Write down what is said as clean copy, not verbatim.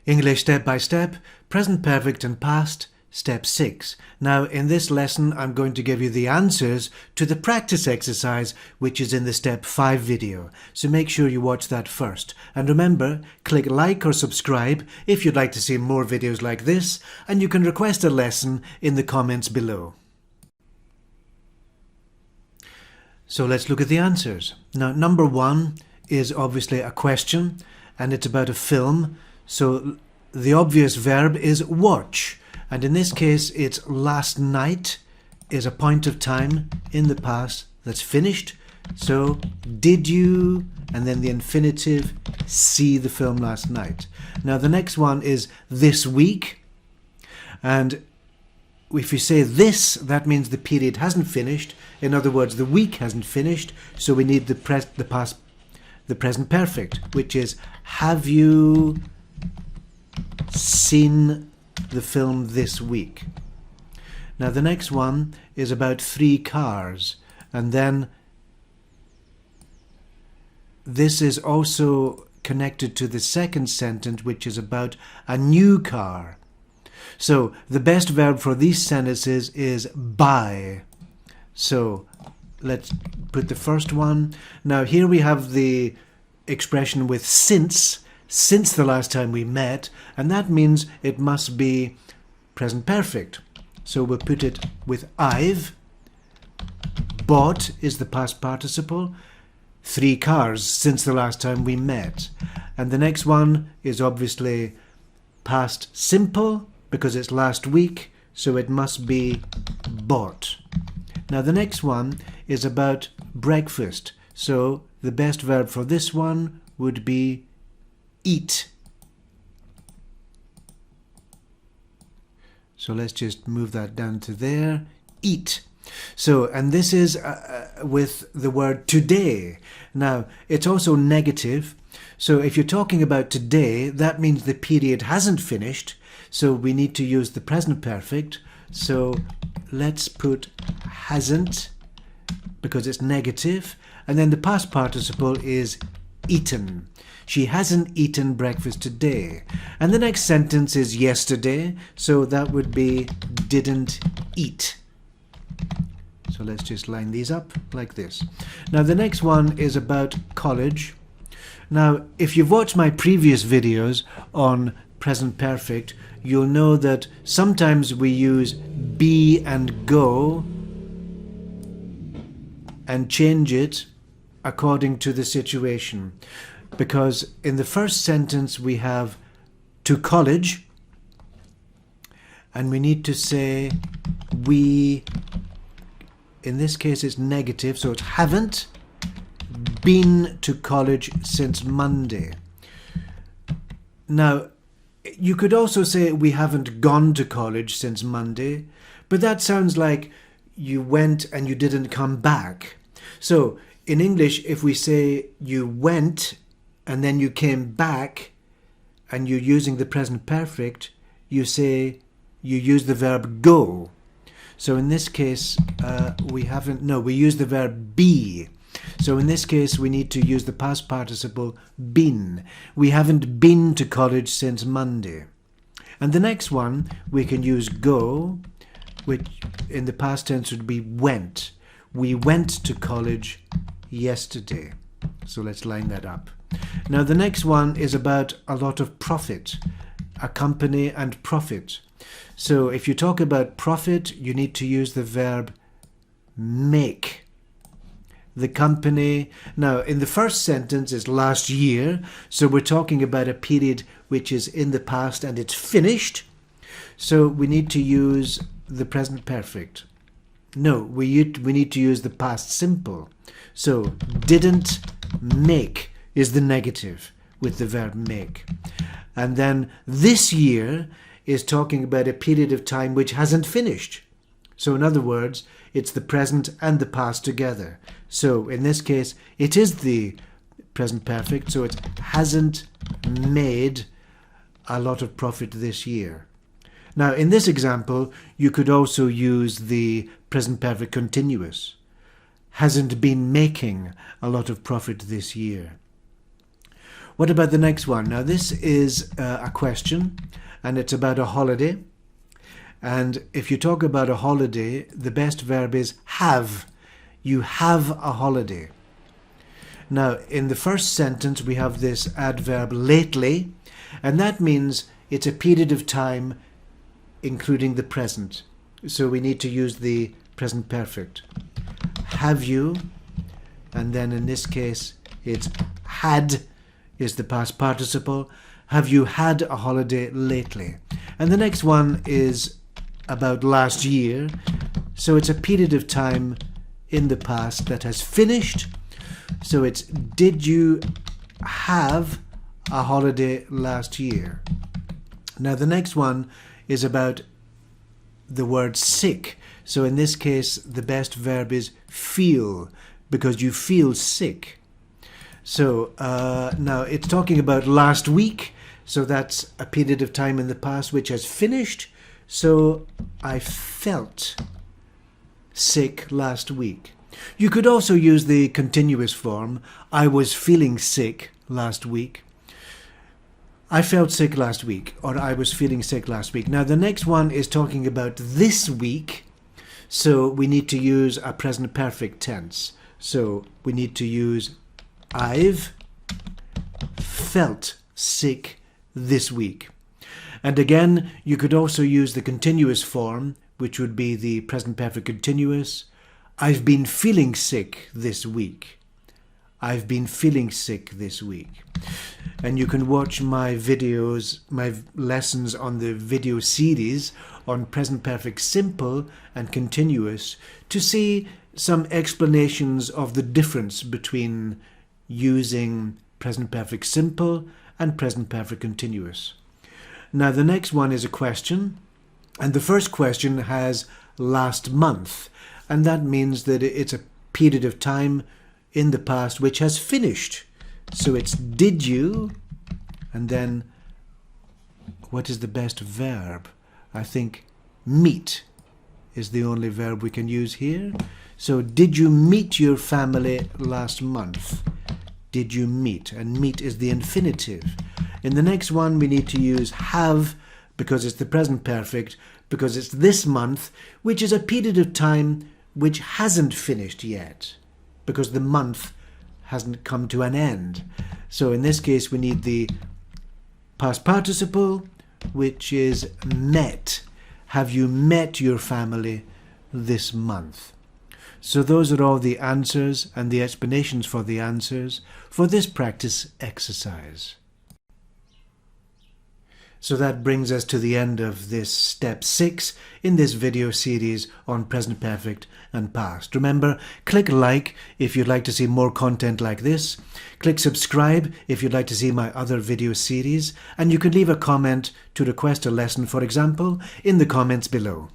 English step by step, present perfect and past, step 6. Now in this lesson I'm going to give you the answers to the practice exercise which is in the step 5 video. So make sure you watch that first. And remember, click like or subscribe if you'd like to see more videos like this, and you can request a lesson in the comments below. So let's look at the answers. Now number 1 is obviously a question and it's about a film. So the obvious verb is watch, and in this case it's last night is a point of time in the past that's finished. So did you, and then the infinitive, see the film last night. Now the next one is this week, and if you say this, that means the period hasn't finished. In other words, the week hasn't finished, so we need the present perfect, which is have you seen the film this week. Now the next one is about 3 cars, and then this is also connected to the second sentence, which is about a new car. So the best verb for these sentences is buy. So let's put the first one. Now here we have the expression with since the last time we met, and that means it must be present perfect. So we'll put it with I've. Bought is the past participle. 3 cars since the last time we met. And the next one is obviously past simple because it's last week, so it must be bought. Now the next one is about breakfast. So the best verb for this one would be eat. So let's just move that down to there. Eat. So, and this is with the word today. Now, it's also negative. So if you're talking about today, that means the period hasn't finished. So we need to use the present perfect. So let's put hasn't because it's negative. And then the past participle is eaten. She hasn't eaten breakfast today. And the next sentence is yesterday, so that would be didn't eat. So let's just line these up like this. Now the next one is about college. Now if you've watched my previous videos on present perfect, you'll know that sometimes we use be and go and change it according to the situation. Because in the first sentence we have to college, and we need to say we, in this case it's negative, so it's haven't been to college since Monday. Now you could also say we haven't gone to college since Monday, but that sounds like you went and you didn't come back. So in English, if we say you went and then you came back and you're using the present perfect, you say you use the verb go. So in this case, we use the verb be. So in this case, we need to use the past participle been. We haven't been to college since Monday. And the next one, we can use go, which in the past tense would be went. We went to college yesterday. So let's line that up. Now the next one is about a lot of profit, a company and profit. So if you talk about profit, you need to use the verb make. The company, now in the first sentence is last year, so we're talking about a period which is in the past and it's finished. So we need to use the present perfect. No, we need to use the past simple. So didn't make is the negative with the verb make. And then this year is talking about a period of time which hasn't finished. So in other words, it's the present and the past together. So in this case, it is the present perfect, so it hasn't made a lot of profit this year. Now in this example, you could also use the present perfect continuous. Hasn't been making a lot of profit this year. What about the next one? Now this is a question, and it's about a holiday. And if you talk about a holiday, the best verb is have. You have a holiday. Now, in the first sentence, we have this adverb lately, and that means it's a period of time including the present. So we need to use the present perfect. Have you, and then in this case, it's had is the past participle. Have you had a holiday lately? And the next one is about last year. So it's a period of time in the past that has finished. So it's, did you have a holiday last year? Now the next one is about the word sick. So in this case, the best verb is feel, because you feel sick. So now it's talking about last week. So that's a period of time in the past which has finished. So I felt sick last week. You could also use the continuous form. I was feeling sick last week. I felt sick last week, or I was feeling sick last week. Now the next one is talking about this week. So we need to use a present perfect tense. So we need to use I've felt sick this week. And again, you could also use the continuous form, which would be the present perfect continuous. I've been feeling sick this week. I've been feeling sick this week. And you can watch my videos, my lessons on the video series on present perfect simple and continuous to see some explanations of the difference between using present perfect simple and present perfect continuous. Now the next one is a question, and the first question has last month, and that means that it's a period of time in the past which has finished. So it's did you, and then what is the best verb? I think meet is the only verb we can use here. So did you meet your family last month? Did you meet? And meet is the infinitive. In the next one we need to use have, because it's the present perfect, because it's this month, which is a period of time which hasn't finished yet, because the month hasn't come to an end. So in this case we need the past participle, which is met. Have you met your family this month? So those are all the answers and the explanations for the answers for this practice exercise. So that brings us to the end of this step 6 in this video series on present perfect and past. Remember, click like if you'd like to see more content like this. Click subscribe if you'd like to see my other video series. And you can leave a comment to request a lesson, for example, in the comments below.